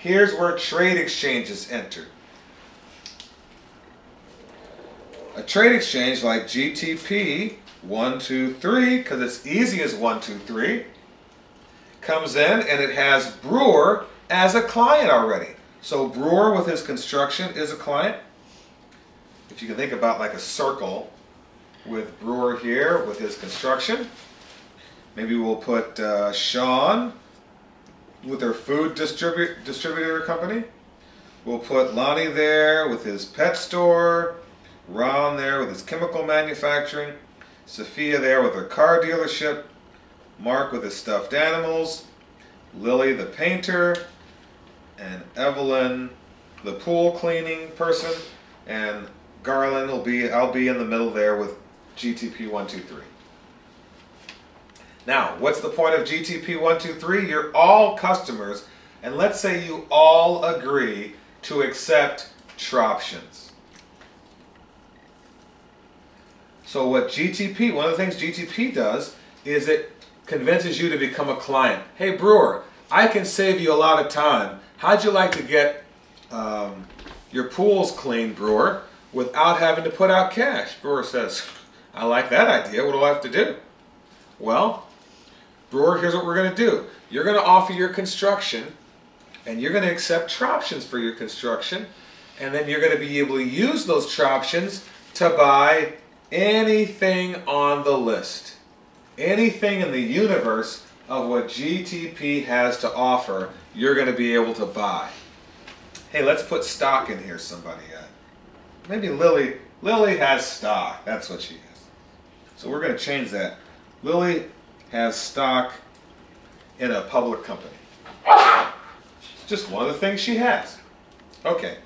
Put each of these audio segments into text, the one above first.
here's where trade exchanges enter. A trade exchange like GTP 123, because it's easy as 123, comes in and it has Brewer as a client already. So Brewer with his construction is a client. If you can think about like a circle with Brewer here with his construction. Maybe we'll put Sean with her food distributor company. We'll put Lonnie there with his pet store. Ron there with his chemical manufacturing. Sophia there with her car dealership. Mark with his stuffed animals. Lily the painter. And Evelyn the pool cleaning person. And Garland I'll be in the middle there with GTP 123. Now, what's the point of GTP 123? You're all customers, and let's say you all agree to accept TROPTIONS. So what GTP, one of the things GTP does is it convinces you to become a client. Hey Brewer, I can save you a lot of time. How'd you like to get your pools cleaned, Brewer, without having to put out cash? Brewer says, I like that idea. What do I have to do? Well, Brewer, here's what we're going to do. You're going to offer your construction, and you're going to accept TROPTIONS for your construction, and then you're going to be able to use those TROPTIONS to buy anything on the list. Anything in the universe of what GTP has to offer, you're going to be able to buy. Hey, let's put stock in here, somebody. Maybe Lily. Lily has stock. That's what she has. So we're going to change that. Lily has stock in a public company. It's just one of the things she has. Okay,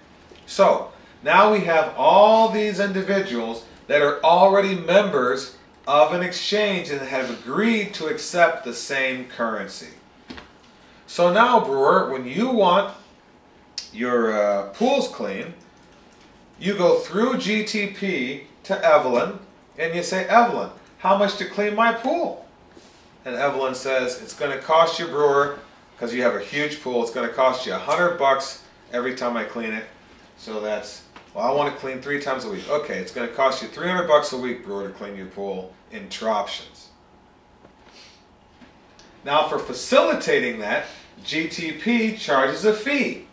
so now we have all these individuals that are already members of an exchange and have agreed to accept the same currency. So now, Brewer, when you want your pools clean, you go through GTP to Evelyn and you say, Evelyn, how much to clean my pool? And Evelyn says, it's going to cost you, Brewer, because you have a huge pool, it's going to cost you $100 every time I clean it. So that's, well, I want to clean 3 times a week. Okay, it's going to cost you $300 a week, Brewer, to clean your pool in TROPTIONS. Now for facilitating that, GTP charges a fee.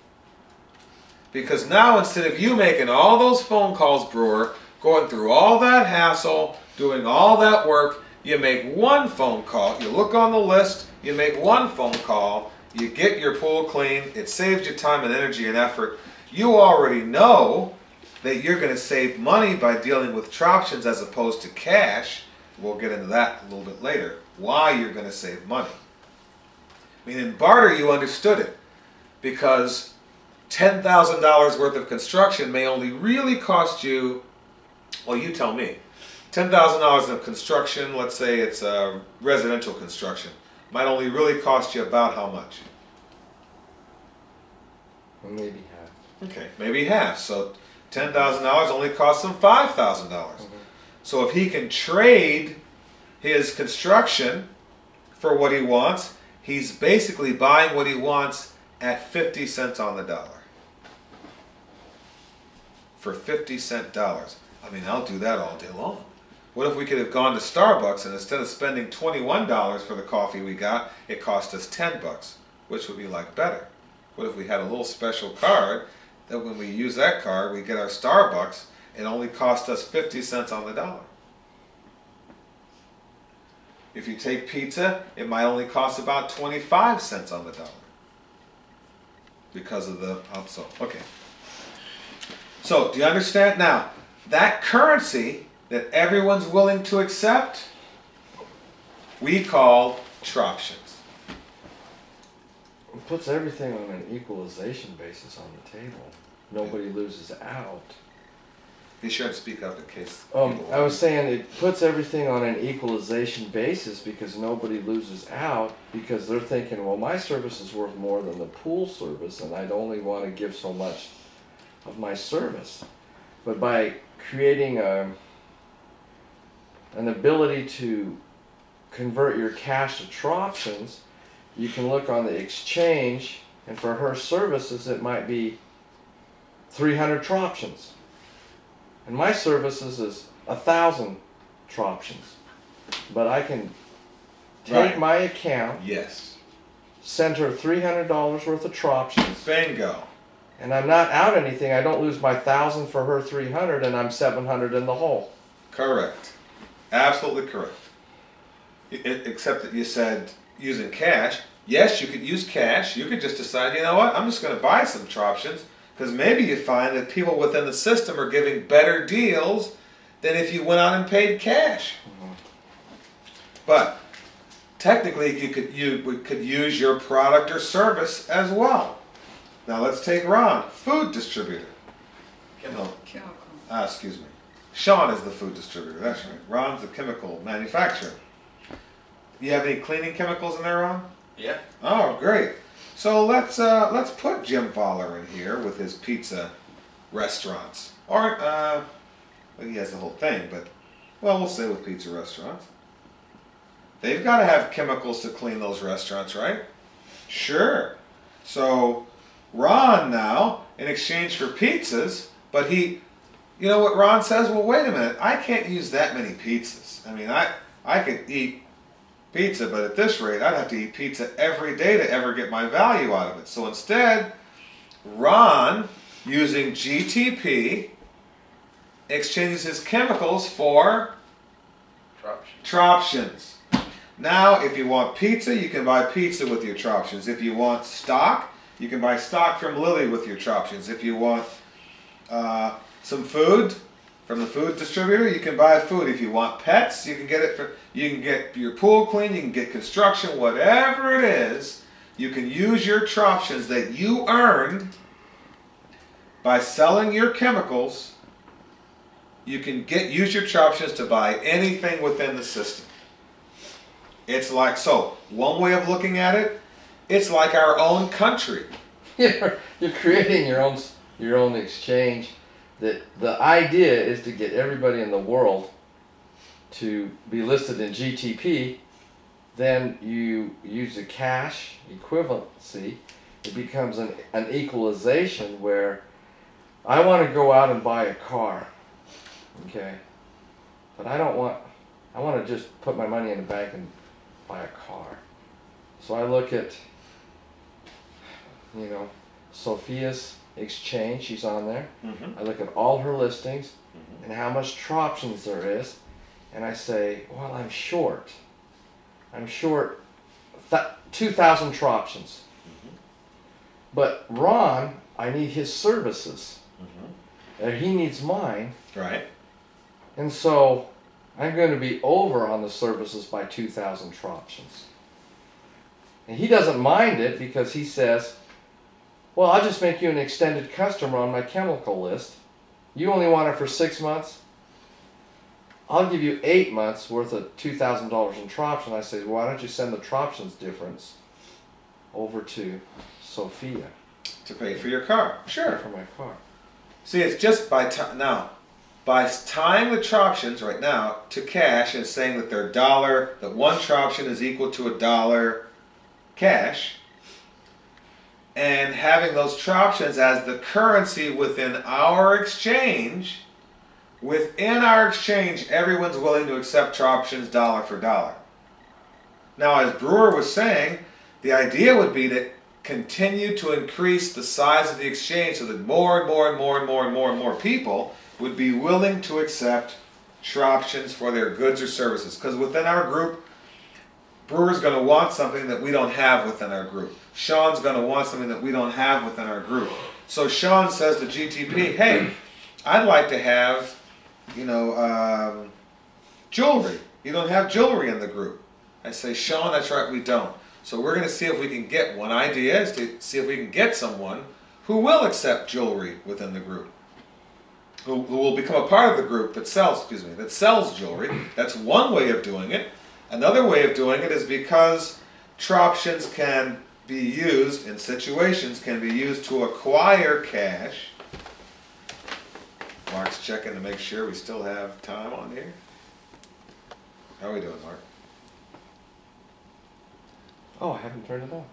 Because now instead of you making all those phone calls, Brewer, going through all that hassle, doing all that work, you make one phone call, you look on the list, you make one phone call, you get your pool clean, it saves you time and energy and effort. You already know that you're going to save money by dealing with TROPTIONS as opposed to cash. We'll get into that a little bit later, why you're going to save money. I mean, in barter you understood it, because $10,000 worth of construction may only really cost you, well, you tell me, $10,000 of construction, let's say it's residential construction, might only really cost you about how much? Well, maybe half. Okay, maybe half. So $10,000 only costs him $5,000. So if he can trade his construction for what he wants, he's basically buying what he wants at 50 cents on the dollar. For 50-cent dollars. I mean, I'll do that all day long. What if we could have gone to Starbucks and instead of spending $21 for the coffee we got, it cost us $10, which would be like better. What if we had a little special card that when we use that card, we get our Starbucks, it only cost us 50 cents on the dollar. If you take pizza, it might only cost about 25 cents on the dollar. Because of the, okay. So, do you understand now? That currency that everyone's willing to accept, we call TROPTIONS. It puts everything on an equalization basis on the table. Nobody loses out. Be sure to speak up in case. I was saying it puts everything on an equalization basis because nobody loses out, because they're thinking, well, my service is worth more than the pool service and I'd only want to give so much of my service. But by creating an ability to convert your cash to TROPTIONS, you can look on the exchange And for her services, it might be 300 troptions. And my services is 1,000 troptions. But I can take my account, yes, send her $300 worth of troptions. Bingo. And I'm not out anything. I don't lose my 1,000 for her 300, and I'm 700 in the hole. Correct. Absolutely correct. Except that you said using cash. Yes, you could use cash. You could just decide, you know what, I'm just going to buy some troptions, because maybe you find that people within the system are giving better deals than if you went out and paid cash. But technically, you could use your product or service as well. Now let's take Ron, food distributor. Chemical. Excuse me. Sean is the food distributor. That's right. Ron's the chemical manufacturer. You have any cleaning chemicals in there, Ron? Yeah. Oh, great. So let's put Jim Fowler in here with his pizza restaurants. Or well, he has the whole thing, but well, we'll say with pizza restaurants. They've got to have chemicals to clean those restaurants, right? Sure. So Ron now, in exchange for pizzas, but he, you know what Ron says? Well, wait a minute. I can't use that many pizzas. I mean, I could eat pizza, but at this rate, I'd have to eat pizza every day to ever get my value out of it. So instead, Ron, using GTP, exchanges his chemicals for troptions. Now, if you want pizza, you can buy pizza with your troptions. If you want stock, you can buy stock from Lily with your troptions. If you want some food from the food distributor, you can buy food. If you want pets, you can get it. You can get your pool clean. You can get construction. Whatever it is, you can use your troptions that you earned by selling your chemicals. You can use your troptions to buy anything within the system. It's like, so one way of looking at it, it's like our own country. You're creating your own exchange. That the idea is to get everybody in the world to be listed in GTP. Then you use the cash equivalency. It becomes an equalization where I want to go out and buy a car, okay, but I want to just put my money in the bank and buy a car. So I look at, you know, Sophia's exchange, she's on there. I look at all her listings and how much troptions there is, and I say, well, I'm short 2,000 troptions. But Ron, I need his services. And he needs mine. Right. And so I'm going to be over on the services by 2,000 troptions. And he doesn't mind it because he says, well, I'll just make you an extended customer on my chemical list. You only want it for 6 months. I'll give you 8 months worth of $2,000 in troption. I say, why don't you send the troptions difference over to Sophia To pay for your car. Sure. for my car. See, it's just by tying the troptions right now to cash and saying that they're dollar, that one troption is equal to $1 cash, and having those troptions as the currency within our exchange. Within our exchange, everyone's willing to accept troptions dollar for dollar. Now, as Brewer was saying, the idea would be to continue to increase the size of the exchange so that more and more and more and more and more and more people would be willing to accept troptions for their goods or services. Because within our group, Brewer's going to want something that we don't have within our group. Sean's going to want something that we don't have within our group. So Sean says to GTP, hey, I'd like to have, you know, jewelry. You don't have jewelry in the group. I say, Sean, that's right, we don't. So we're going to see if we can get, one idea is to see if we can get someone who will accept jewelry within the group. Who will become a part of the group that sells, that sells jewelry. That's one way of doing it. Another way of doing it is because troptions can be used in situations, can be used to acquire cash. Mark's checking to make sure we still have time on here. How are we doing, Mark? Oh, I haven't turned it on.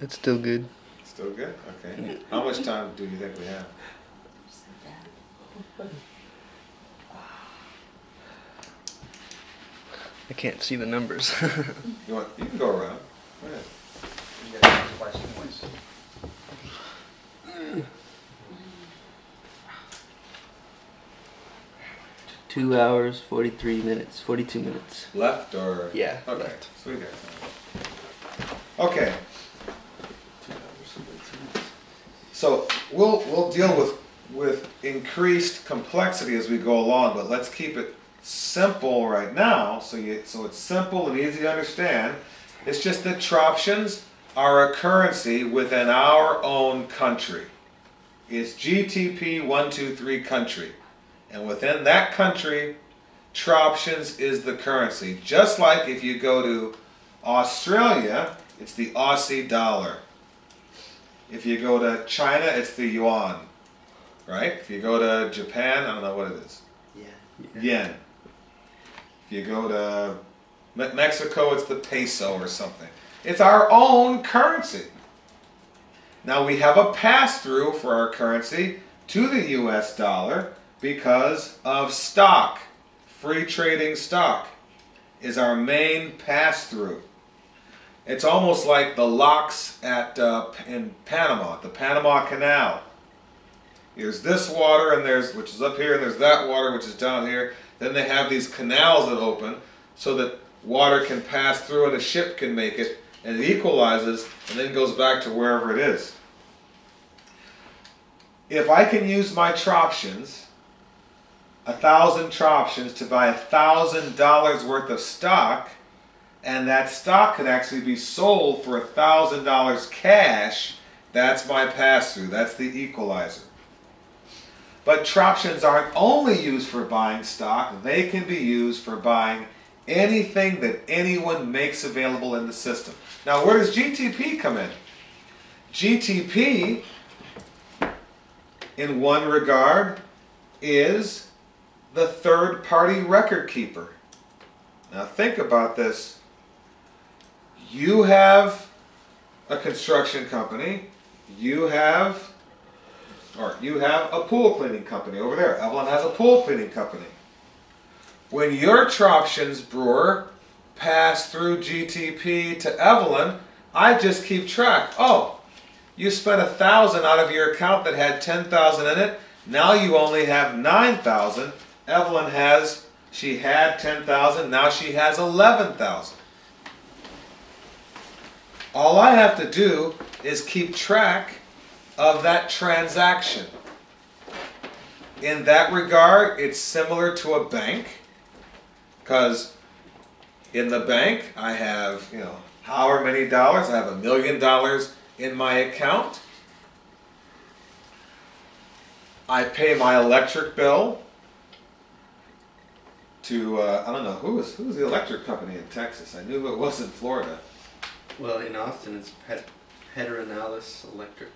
It's still good. Still good? Okay. How much time do you think we have? I can't see the numbers. You can go around. Go ahead. You guys have a question, please? 2 hours, 43 minutes, 42 minutes. Left or? Yeah, Okay. left. So we got time. Okay. So we'll deal with increased complexity as we go along, but let's keep it simple right now. So it's simple and easy to understand. It's just that TROPTIONs are a currency within our own country. It's GTP 123 country. And within that country, TROPTIONs is the currency. Just like if you go to Australia, it's the Aussie dollar. If you go to China, it's the yuan. Right? If you go to Japan, I don't know what it is. Yeah. Yen. If you go to Mexico, it's the peso or something. It's our own currency. Now we have a pass-through for our currency to the US dollar because of stock. Free trading stock is our main pass-through. It's almost like the locks in Panama, the Panama Canal. There's this water, and which is up here, and there's that water, which is down here. Then they have these canals that open so that water can pass through and a ship can make it, and it equalizes and then goes back to wherever it is. If I can use my TROPTIONs, 1,000 TROPTIONs, to buy $1,000 worth of stock, and that stock could actually be sold for $1,000 cash, that's my pass-through. That's the equalizer. But TROPTIONs aren't only used for buying stock. They can be used for buying anything that anyone makes available in the system. Now, where does GTP come in? GTP, in one regard, is the third-party record keeper. Now, think about this. You have a construction company. You have a pool cleaning company over there. Evelyn has a pool cleaning company. When your TROPTIONs, brewer, pass through GTP to Evelyn, I just keep track. Oh, you spent 1,000 out of your account that had 10,000 in it. Now you only have 9,000. Evelyn she had 10,000. Now she has 11,000. All I have to do is keep track of that transaction. In that regard, it's similar to a bank, because in the bank I have, however many dollars. I have $1 million in my account. I pay my electric bill to, I don't know, who's the electric company in Texas? I knew it was in Florida. Well, in Austin, it's Pedernales Electric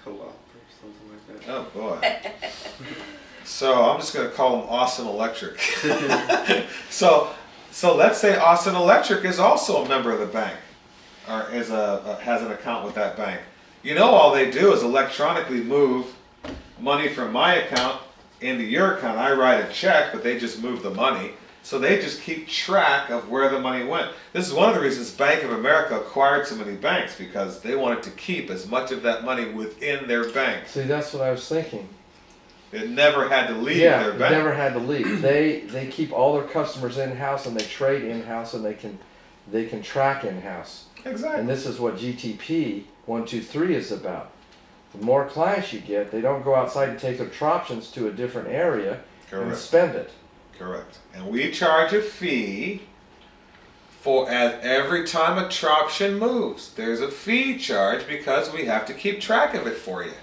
Co-op or something like that. Oh boy. So I'm just going to call them Austin Electric. So let's say Austin Electric is also a member of the bank, or has an account with that bank. All they do is electronically move money from my account into your account. I write a check, but they just move the money. So they just keep track of where the money went. This is one of the reasons Bank of America acquired so many banks, because they wanted to keep as much of that money within their bank. See, that's what I was thinking. It never had to leave their bank. Yeah, it never had to leave. They keep all their customers in-house, and they trade in-house, and they can track in-house. Exactly. And this is what GTP 123 is about. The more clients you get, they don't go outside and take their TROPTIONs to a different area and spend it. Correct. And we charge a fee for every time a TROPTION moves. There's a fee charge because we have to keep track of it for you.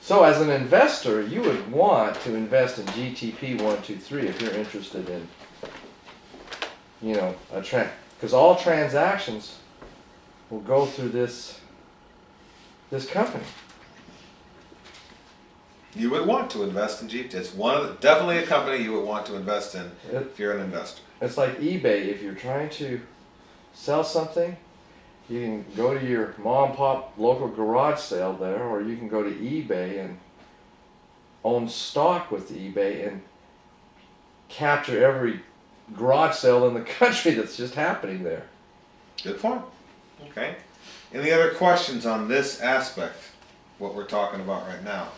So as an investor, you would want to invest in GTP 123 if you're interested in, because all transactions will go through this company. You would want to invest in GTP. It's definitely a company you would want to invest in if you're an investor. It's like eBay. If you're trying to sell something You can go to your mom and pop local garage sale there, or you can go to eBay and own stock with eBay and capture every garage sale in the country that's just happening there. Good point. Okay. Any other questions on this aspect, what we're talking about right now?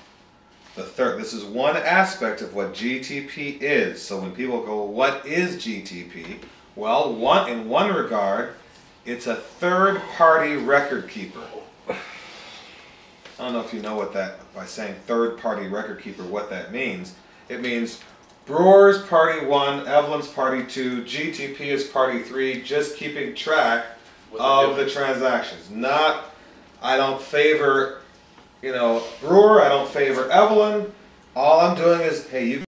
This is one aspect of what GTP is. So when people go, what is GTP? Well, in one regard, it's a third-party record keeper. I don't know if you know what that, by saying third-party record keeper, what that means. It means Brewer's party 1, Evelyn's party 2, GTP is party 3, just keeping track of the transactions. Not, I don't favor, Brewer, I don't favor Evelyn. All I'm doing is, hey, you